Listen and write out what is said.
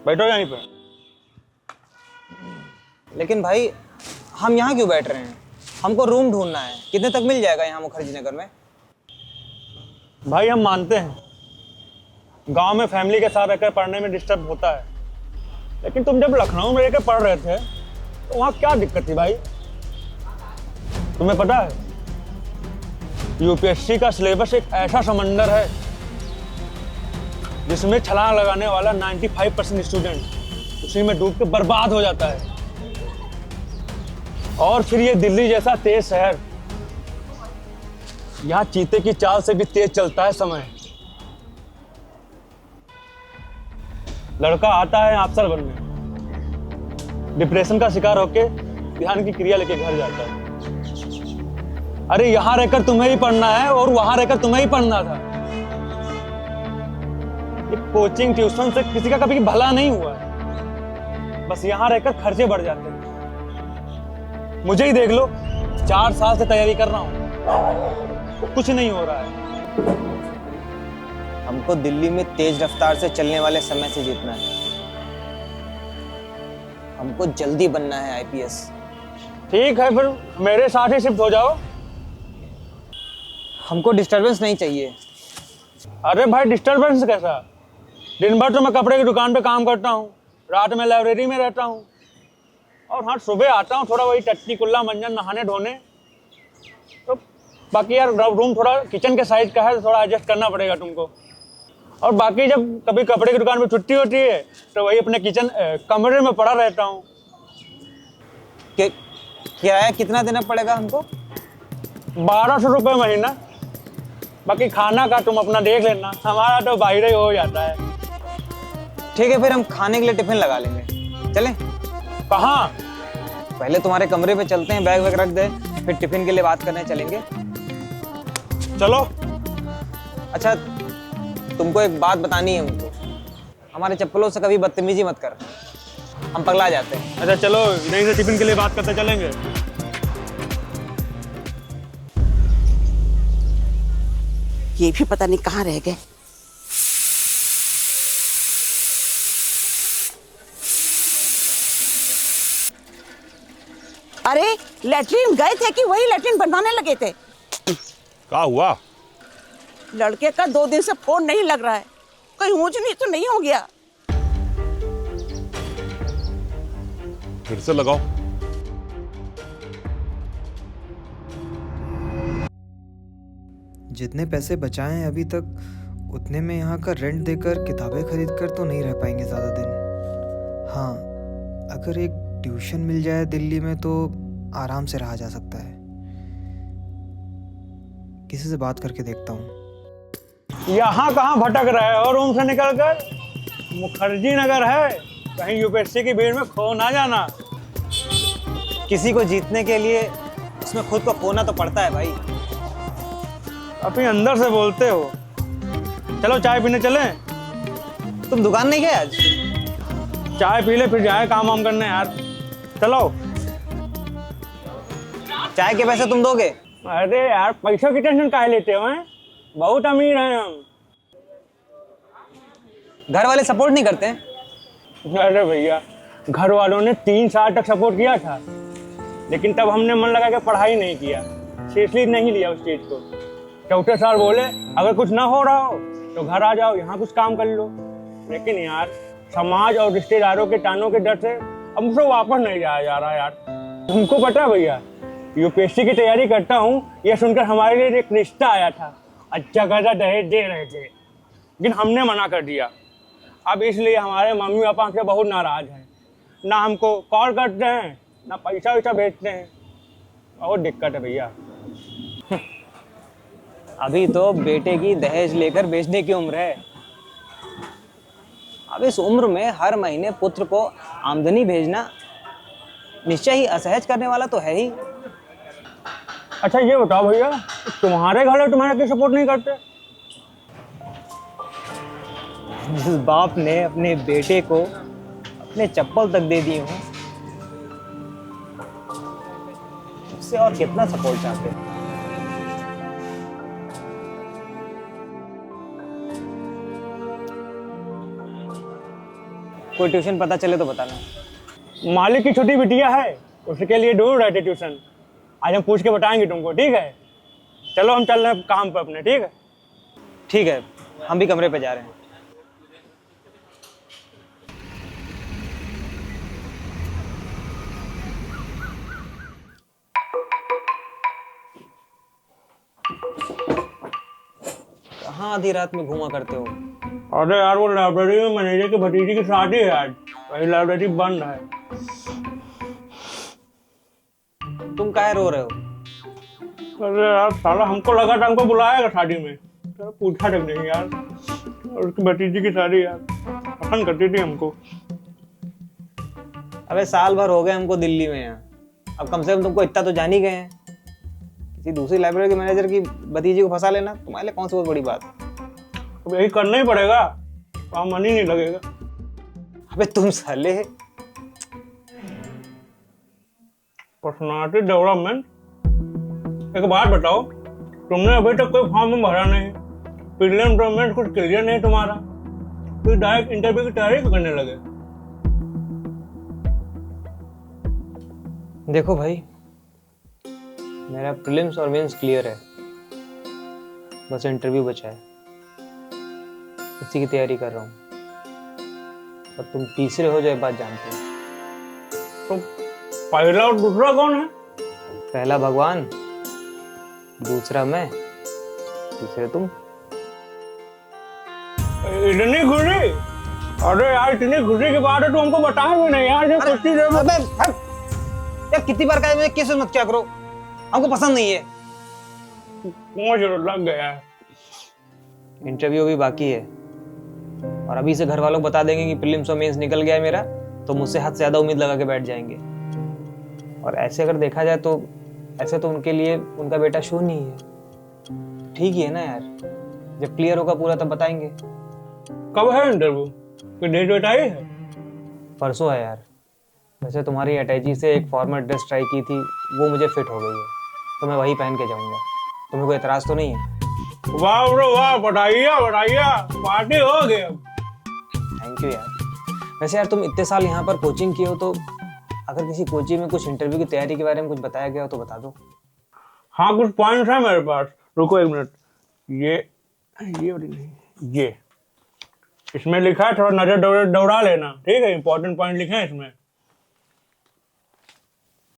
बैठो यहीं पे। लेकिन भाई हम यहाँ क्यों बैठ रहे हैं? हमको रूम ढूंढना है। कितने तक मिल जाएगा यहाँ मुखर्जी नगर में? भाई हम मानते हैं गांव में फैमिली के साथ रहकर पढ़ने में डिस्टर्ब होता है, लेकिन तुम जब लखनऊ में रहकर पढ़ रहे थे तो वहाँ क्या दिक्कत थी भाई? तुम्हें पता है यूपीएससी का सिलेबस एक ऐसा समंदर है जिसमें छलांग लगाने वाला 95% स्टूडेंट उसी में डूब के बर्बाद हो जाता है। और फिर ये दिल्ली जैसा तेज शहर, यहाँ चीते की चाल से भी तेज चलता है समय। लड़का आता है अफसर बनने, डिप्रेशन का शिकार होके ध्यान की क्रिया लेके घर जाता है। अरे यहां रहकर तुम्हें ही पढ़ना है और वहां रहकर तुम्हें ही पढ़ना था। ये कोचिंग ट्यूशन से किसी का कभी भला नहीं हुआ है, बस यहां रहकर खर्चे बढ़ जाते हैं। मुझे ही देख लो, 4 साल से तैयारी कर रहा हूं, कुछ नहीं हो रहा है। हमको दिल्ली में तेज रफ्तार से चलने वाले समय से जीतना है। हमको जल्दी बनना है आईपीएस। ठीक है, फिर मेरे साथ ही शिफ्ट हो जाओ। हमको डिस्टरबेंस नहीं चाहिए। अरे भाई डिस्टरबेंस कैसा? दिन भर तो मैं कपड़े की दुकान पे काम करता हूँ, रात में लाइब्रेरी में रहता हूँ, और हाँ सुबह आता हूँ थोड़ा वही टट्टी कुल्ला मंजन नहाने धोने। तो बाकी यार रूम थोड़ा किचन के साइज का है तो थोड़ा एडजस्ट करना पड़ेगा तुमको। और बाकी जब कभी कपड़े की दुकान पे छुट्टी होती है तो वही अपने कमरे में पड़ा रहता हूँ। किराया कितना देना पड़ेगा हमको? 1200 रुपये महीना। बाकी खाना का तुम अपना देख लेना, हमारा तो बाहर ही हो जाता है। ठीक है, फिर हम खाने के लिए टिफिन लगा लेंगे। चलें? कहाँ? पहले तुम्हारे कमरे पे चलते हैं, बैग वैग रख दे, फिर टिफिन के लिए बात करने चलेंगे। चलो। अच्छा, तुमको एक बात बतानी है हमको। हमारे चप्पलों से कभी बदतमीजी मत कर, हम पगला जाते हैं। अच्छा चलो, नहीं से टिफिन के लिए बात करते चलेंगे। ये भी पता नहीं कहाँ रह गए। अरे लैट्रिन गए थे कि वही लैट्रिन बनवाने लगे थे? क्या हुआ? लड़के का 2 दिन से फोन नहीं लग रहा है, कहीं ऊंच नीच तो नहीं हो गया? फिर से लगाओ। जितने पैसे बचाए हैं अभी तक, उतने में यहाँ का रेंट देकर किताबें खरीद कर तो नहीं रह पाएंगे ज़्यादा दिन। हाँ, अगर एक ट्यूशन मिल जाए दिल्ली में तो आराम से रहा जा सकता है। किसी से बात करके देखता हूँ। यहाँ कहाँ भटक रहे हो रूम से निकलकर? मुखर्जी नगर है, कहीं यूपीएससी की भीड़ में खो ना जाना। किसी को जीतने के लिए उसमें खुद को खोना तो पड़ता है भाई। अपने अंदर से बोलते हो। चलो चाय पीने चलें? तुम दुकान नहीं गए आज? चाय पी ले फिर जाए काम वाम करने यार। चलो। चाय के पैसे तुम दोगे? अरे यार पैसों की टेंशन काहे लेते हो हैं? बहुत अमीर हैं हम। घर वाले सपोर्ट नहीं करते? अरे भैया, घर वालों ने 3 साल तक सपोर्ट किया था, लेकिन तब हमने मन लगा के पढ़ाई नहीं किया, सीरियसली नहीं लिया उस चीज को। चौथे साल बोले अगर कुछ ना हो रहा हो तो घर आ जाओ, यहाँ कुछ काम कर लो। लेकिन यार समाज और रिश्तेदारों के तानों के डर से अब मुझे वापस नहीं जाया जा रहा यार। तुमको पता है भैया, यूपीएससी की तैयारी करता हूँ यह सुनकर हमारे लिए एक रिश्ता आया था, अच्छा खासा दहेज दे रहे थे, लेकिन हमने मना कर दिया। अब इसलिए हमारे मम्मी पापा हमसे बहुत नाराज हैं, ना हमको कॉल करते हैं ना पैसा वैसा भेजते हैं। बहुत दिक्कत है भैया। अभी तो बेटे की दहेज लेकर बेचने की उम्र है। अब इस उम्र में हर महीने पुत्र को आमदनी भेजना निश्चय ही असहज करने वाला तो है ही। अच्छा ये बताओ भैया, तुम्हारे घर में तुम्हारा क्यों सपोर्ट नहीं करते? जिस बाप ने अपने बेटे को अपने चप्पल तक दे दिए हों, उससे और कितना सपोर्ट चाहते हैं? कोई ट्यूशन पता चले तो बताना। मालिक की छोटी बिटिया है, उसके लिए ढूंढ रहे थे ट्यूशन। आज हम पूछ के बताएंगे तुमको, ठीक है? चलो हम चल रहे हैं काम पे अपने, ठीक है? ठीक है, हम भी कमरे पे जा रहे हैं। कहाँ आधी रात में घूमा करते हो? अरे यार वो लाइब्रेरी में मैनेजर की भतीजी की शादी है आज, वही लाइब्रेरी बंद है। तुम काहे रो रहे हो? अरे यार साला हमको लगा था हमको बुलाएगा शादी में, तो पूछा तक नहीं यार। और उसकी भतीजी की शादी यार, पसंद करती थी हमको। अबे साल भर हो गए हमको दिल्ली में यहाँ, अब कम से कम तुमको इतना तो जान ही गए हैं। किसी दूसरी लाइब्रेरी के मैनेजर की भतीजी को फंसा लेना तुम्हारे लिए कौन सी बहुत बड़ी बात है। अब यही करना ही पड़ेगा, वहाँ मन ही नहीं लगेगा। अबे तुम साले पर्सनालिटी डेवलपमेंट। एक बात बताओ, तुमने अभी तक कोई फॉर्म भरा नहीं, प्रीलिम्स कुछ क्लियर नहीं तुम्हारा, फिर डायरेक्ट इंटरव्यू की तैयारी करने लगे। देखो भाई, मेरा प्रीलिम्स और मेंस क्लियर है, बस इंटरव्यू बचा है, उसी की तैयारी कर रहा हूँ। और तुम तीसरे हो जाए बात जानते हो। तो पहला और दूसरा कौन है? पहला भगवान, दूसरा मैं, तीसरे तुम। इतनी खुशी? अरे यार इतनी खुशी की बात है तो हमको बताया भी नहीं यार। जो कुछ चीज़ अबे यार कितनी बार कहा मुझे केस मत क्या करो, हमको पसंद नहीं है। मुझे लग गया है। इंटरव्यू भी बाकी है, और अभी से घर वालों को बता देंगे कि प्रीलिम्स और मेंस निकल गया है मेरा, तो मुझसे हद से ज्यादा उम्मीद लगा के बैठ जाएंगे। और ऐसे अगर देखा जाए तो ऐसे तो उनके लिए उनका बेटा शून्य ही है। ठीक ही है ना यार, जब क्लियर होगा पूरा तब बताएंगे। कब है इंटरव्यू? कोई डेट वेट आई है? परसों है यार। वैसे तुम्हारी अटैची से एक फॉर्मल ड्रेस ट्राई की थी, वो मुझे फिट हो गई है, तो मैं वही पहन के जाऊंगा। तुम्हें कोई एतराज तो नहीं है? वाह ब्रो वाह, बढ़ाइया बढ़ाइया, पार्टी हो गई अब। थैंक यू यार। वैसे यार तुम इतने साल यहाँ पर कोचिंग किए हो, तो अगर किसी कोचिंग में कुछ इंटरव्यू की तैयारी के बारे में कुछ बताया गया हो तो बता दो। हाँ कुछ पॉइंट्स है मेरे पास, रुको एक मिनट। ये वाली नहीं, ये इसमें लिखा है, थोड़ा नजर दौड़ा लेना, ठीक है? इंपॉर्टेंट पॉइंट लिखे हैं इसमें।